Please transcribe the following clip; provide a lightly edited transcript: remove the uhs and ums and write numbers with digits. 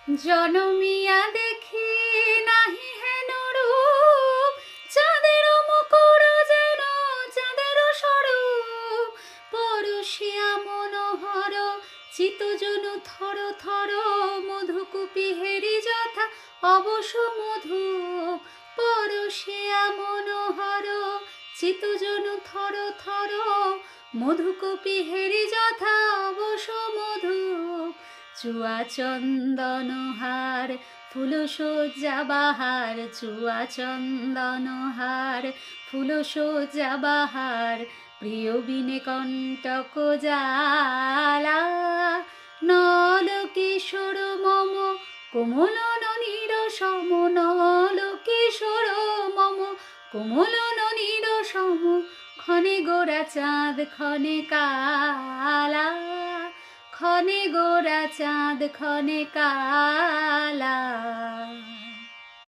জনমিয়া দেখি নাহি হেন রূপ, চাঁদের মুকুর যেন চাঁদের স্বরূপ, পরশিয়া মনোহর চিতজনু থর থর, মধুকুপি হেরি যথা অবশ মধু, পরশিয়া মনোহর চিতজনু থর থর, মধুকুপি হেরি যথা অবশ মধু, চুয়া চন্দন হার ফুল সজ্জা বাহার, চুয়া চন্দন হার ফুল সজ্জা বাহার, প্রিয় বিনে কণ্টক জালা, নল কিশোর মম কোমল ননীর সম, নল কিশোর মম কোমল ননীর সম, ক্ষণে গোরা চাঁদ ক্ষণে কালা, ক্ষণে গোরা চাঁদ ক্ষণে কালা।